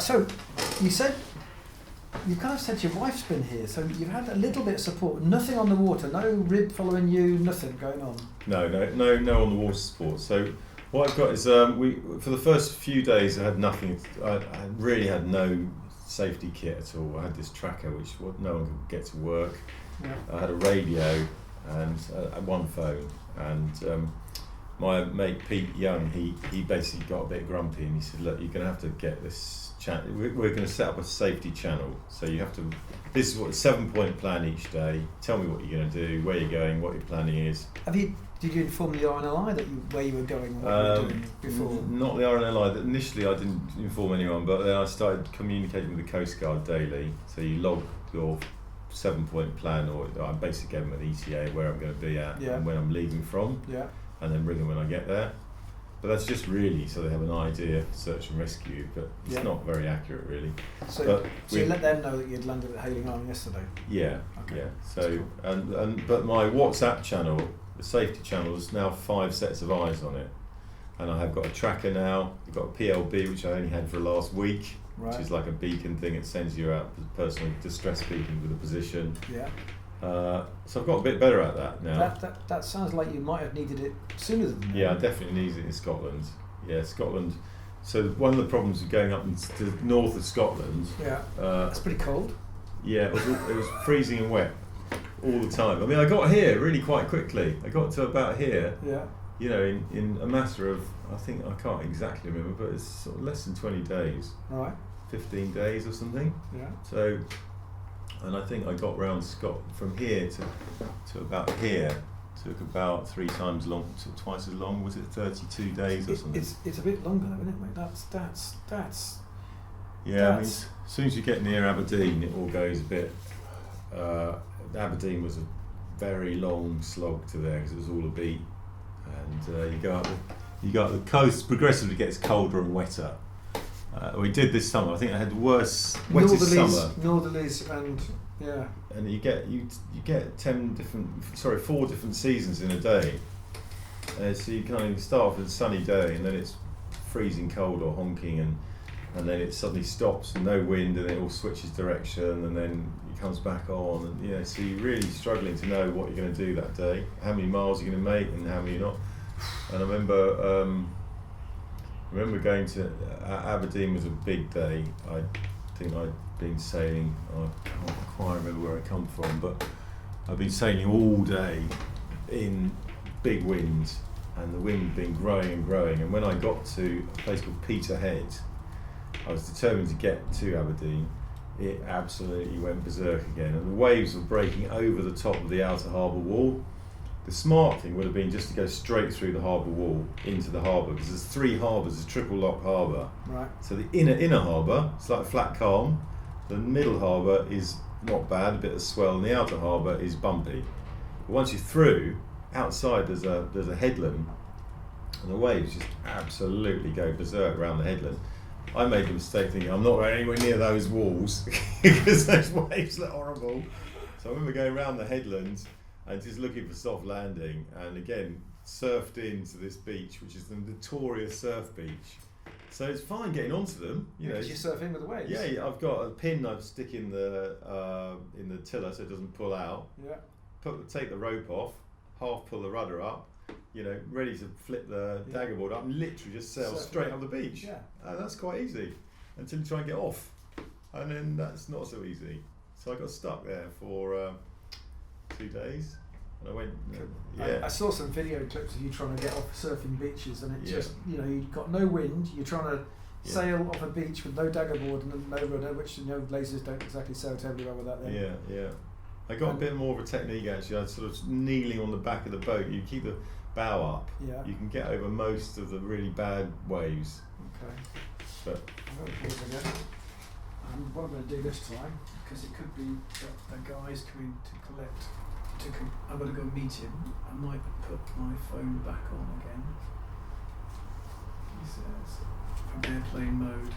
So you said, you kind of said your wife's been here, so you've had a little bit of support. Nothing on the water, no rib following you, nothing going on. No on the water support. So what I've got is for the first few days I had nothing. I really had no safety kit at all. I had this tracker which no one could get to work. Yeah. I had a radio and one phone, and my mate Pete Young, he basically got a bit grumpy and he said, look, you're going to have to get this channel. We're going to set up a safety channel, so you have to. This is what a 7-point plan each day. Tell me what you're going to do, where you're going, what your planning is. Did you inform the RNLI where you were going and what you were doing before? Not the RNLI. Initially, I didn't inform anyone, but then I started communicating with the Coast Guard daily. So you log your 7-point plan, or I basically gave them an ETA where I'm going to be at and when I'm leaving from, and then ring them when I get there. But that's just really so they have an idea, search and rescue, but it's not very accurate really. So you let them know that you'd landed at Hailing Island yesterday? Yeah, okay. yeah. So cool. But my WhatsApp channel, the safety channel, has now 5 sets of eyes on it, and I have got a tracker now. I've got a PLB which I only had for last week, which is like a beacon thing. It sends you out personal distress beacon with a position. Yeah. So I've got a bit better at that now. That sounds like you might have needed it sooner than that. Yeah, I definitely needed it in Scotland. Yeah, Scotland. So one of the problems with going up to the north of Scotland. Yeah. That's pretty cold. Yeah, it was freezing and wet all the time. I mean, I got here really quite quickly. I got to about here. Yeah. You know, in a matter of, I can't exactly remember, but it's sort of less than 20 days. Right. 15 days or something. Yeah. So. And I think I got round from here to about here. Took about 3 times long, twice as long. Was it 32 days or something? It's a bit longer though, isn't it, mate? That's. Yeah, I mean, as soon as you get near Aberdeen, it all goes a bit. Aberdeen was a very long slog to there because it was all a beat, and you go up the coast. Progressively gets colder and wetter. We did this summer. I think I had the wettest summer. Northerlies and And you get 4 different seasons in a day. So you kind of start off with a sunny day, and then it's freezing cold or honking, and then it suddenly stops and no wind, and it all switches direction, and then it comes back on, and so you're really struggling to know what you're going to do that day, how many miles you're going to make, and how many you're not. And I remember going to Aberdeen was a big day. I think I'd been sailing. I can't quite remember where I come from, but I've been sailing all day in big winds, and the wind had been growing and growing. And when I got to a place called Peterhead, I was determined to get to Aberdeen. It absolutely went berserk again, and the waves were breaking over the top of the outer harbour wall. The smart thing would have been just to go straight through the harbour wall into the harbour, because there's 3 harbours, a triple lock harbour. Right. So the inner harbour, it's like flat calm. The middle harbour is not bad, a bit of swell, and the outer harbour is bumpy. But once you're through, outside there's a headland, and the waves just absolutely go berserk around the headland. I made the mistake thinking I'm not going anywhere near those walls because those waves look horrible. So I remember going around the headlands and just looking for soft landing, and again surfed into this beach, which is the notorious surf beach. So it's fine getting onto them. You surf in with the waves. Yeah, I've got a pin I stick in the tiller so it doesn't pull out. Yeah. Take the rope off, half pull the rudder up, ready to flip the dagger board up, and literally just sail straight up the beach. Yeah. That's quite easy until you try and get off, and then that's not so easy. So I got stuck there for 2 days, and I went. I saw some video clips of you trying to get off surfing beaches, and it just you've got no wind. You're trying to sail off a beach with no dagger board and no rudder, which lasers don't exactly sail terribly well with that. Then. Yeah. I got a bit more of a technique actually. I was sort of kneeling on the back of the boat. You keep the bow up. Yeah. You can get over most of the really bad waves. Okay. But what I'm going to do this time, because it could be that the guy's coming to collect. I'm going to go meet him. I might put my phone back on again. He says from airplane mode.